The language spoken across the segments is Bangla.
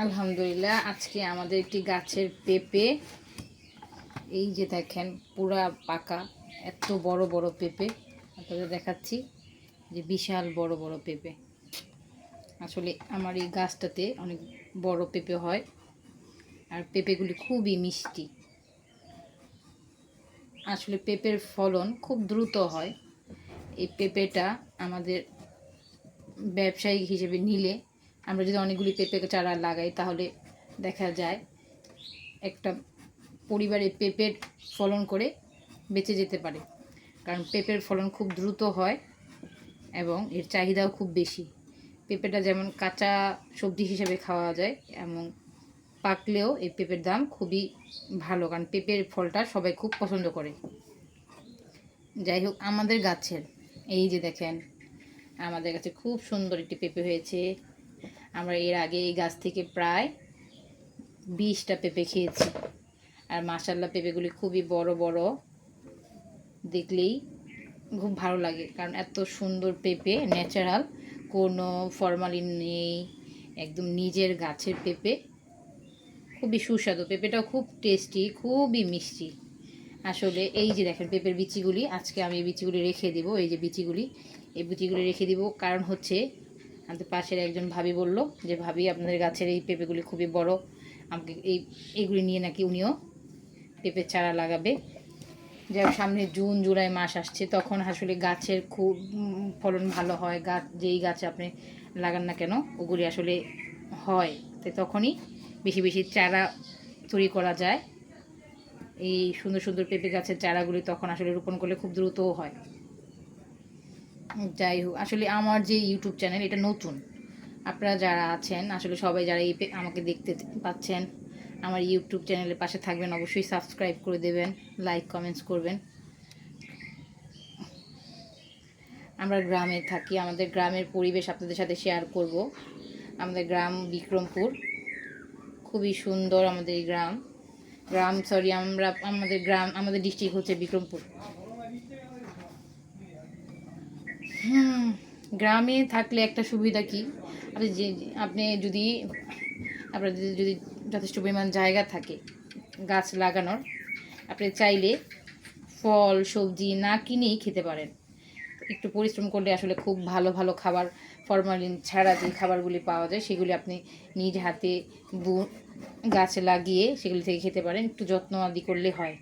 আলহামদুলিল্লাহ, আজকে আমাদের একটি গাছের পেঁপে, এই যে দেখেন পুরা পাকা, এত বড় বড় পেঁপে আপনাদের দেখাচ্ছি, যে বিশাল বড় বড় পেঁপে। আসলে আমার এই গাছটাতে অনেক বড় পেঁপে হয়, আর পেঁপেগুলি খুবই মিষ্টি। আসলে পেঁপের ফলন খুব দ্রুত হয়। এই পেঁপেটা আমাদের ব্যবসায়িক হিসেবে নিলে, আমরা যদি অনেকগুলি পেঁপে চারা লাগাই, তাহলে দেখা যায় একটা পরিবারে পেঁপের ফলন করে বেঁচে যেতে পারে। কারণ পেঁপের ফলন খুব দ্রুত হয় এবং এর চাহিদাও খুব বেশি। পেঁপেটা যেমন কাঁচা সবজি হিসেবে খাওয়া যায়, এবং পাকলেও এই পেঁপের দাম খুবই ভালো, কারণ পেঁপের ফলটা সবাই খুব পছন্দ করে। যাই হোক, আমাদের গাছের এই যে দেখেন, আমাদের কাছে খুব সুন্দর একটি পেঁপে হয়েছে। আমরা এর আগে এই গাছ থেকে প্রায় 20টা পেঁপে খেয়েছি। আর মাশাআল্লাহ, পেঁপেগুলি খুবই বড় বড়, দেখলেই খুব ভালো লাগে। কারণ এত সুন্দর পেঁপে, ন্যাচারাল, কোনো ফরমালিন নেই, একদম নিজের গাছের পেঁপে, খুবই সুস্বাদু। পেঁপেটাও খুব টেস্টি, খুবই মিষ্টি। আসলে এই যে দেখেন পেঁপের বিচিগুলি, আজকে আমি এই বিচিগুলি রেখে দিব। এই যে বিচিগুলি, এই বিচিগুলি রেখে দিব, কারণ হচ্ছে আমাদের পাশের একজন ভাবি বলল যে, ভাবি আপনাদের গাছের এই পেঁপেগুলি খুবই বড়, আমাকে এইগুলি নিয়ে নাকি উনিও পেঁপের চারা লাগাবে। যাই হোক, সামনে জুন জুলাই মাস আসছে, তখন আসলে গাছের খুব ফলন ভালো হয়। গাছ যেই গাছে আপনি লাগান না কেন, ওগুলি আসলে হয়, তো তখনই বেশি বেশি চারা তৈরি করা যায়। এই সুন্দর সুন্দর পেঁপে গাছের চারাগুলি তখন আসলে রোপণ করলে খুব দ্রুতও হয়। যাই হোক, আসলে আমার যে ইউটিউব চ্যানেল, এটা নতুন। আপনারা যারা আছেন, আসলে সবাই যারা আমাকে দেখতে পাচ্ছেন, আমার ইউটিউব চ্যানেলের পাশে থাকবেন, অবশ্যই সাবস্ক্রাইব করে দেবেন, লাইক কমেন্টস করবেন। আমরা গ্রামে থাকি, আমাদের গ্রামের পরিবেশ আপনাদের সাথে শেয়ার করব। আমাদের গ্রাম বিক্রমপুর, খুবই সুন্দর আমাদের এই আমাদের ডিস্ট্রিক্ট হচ্ছে বিক্রমপুর। গ্রামে থাকলে একটা সুবিধা কি, আপনি যদি আপনাদের যদি যথেষ্ট পরিমাণ জায়গা থাকে গাছ লাগানোর, আপনি চাইলে ফল সবজি না কিনেই খেতে পারেন। একটু পরিশ্রম করলে আসলে খুব ভালো ভালো খাবার, ফরমালিন ছাড়া যে খাবারগুলি পাওয়া যায়, সেগুলি আপনি নিজ হাতে গাছে লাগিয়ে সেগুলি থেকে খেতে পারেন। একটু যত্ন আদি করলে হয়।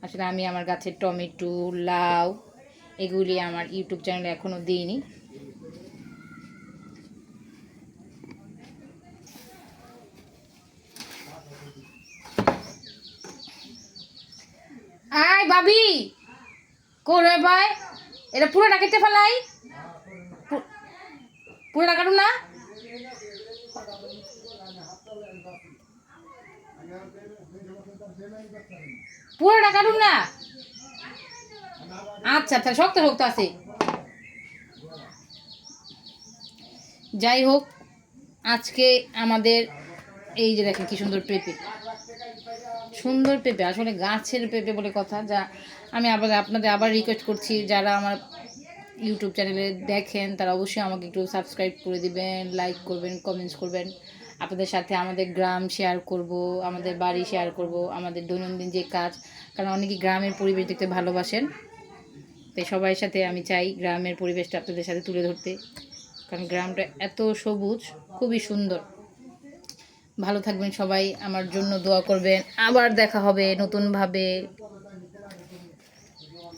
আসলে আমি আমার গাছের টমেটো, লাউ, এগুলি আমার ইউটিউব চ্যানেলে এখনও দিইনি। আয় ভাবি, করে ভাই, এটা পুরোটা কেটে ফেলাই, পুরোটা কাটুন না। পুরোটা কাটুন না। আচ্ছা আচ্ছা, শক্ত শক্ত আছে। যাই হোক, আজকে আমাদের এই যে দেখেন কি সুন্দর পেঁপে, সুন্দর পেঁপে, আসলে গাছের পেঁপে বলে কথা। যা আমি আপনাদের আবার রিকোয়েস্ট করছি, যারা আমার ইউটিউব চ্যানেলে দেখেন, তারা অবশ্যই আমাকে একটু সাবস্ক্রাইব করে দিবেন, লাইক করবেন, কমেন্টস করবেন। আপনাদের সাথে আমাদের গ্রাম শেয়ার করব, আমাদের বাড়ি শেয়ার করব, আমাদের দৈনন্দিন যে কাজ, কারণ অনেকেই গ্রামের পরিবেশ দেখতে ভালোবাসেন। তাই সবার সাথে আমি চাই গ্রামের পরিবেশটা আপনাদের সাথে তুলে ধরতে, কারণ গ্রামটা এত সবুজ, খুবই সুন্দর। ভালো থাকবেন সবাই, আমার জন্য দোয়া করবেন। আবার দেখা হবে নতুনভাবে।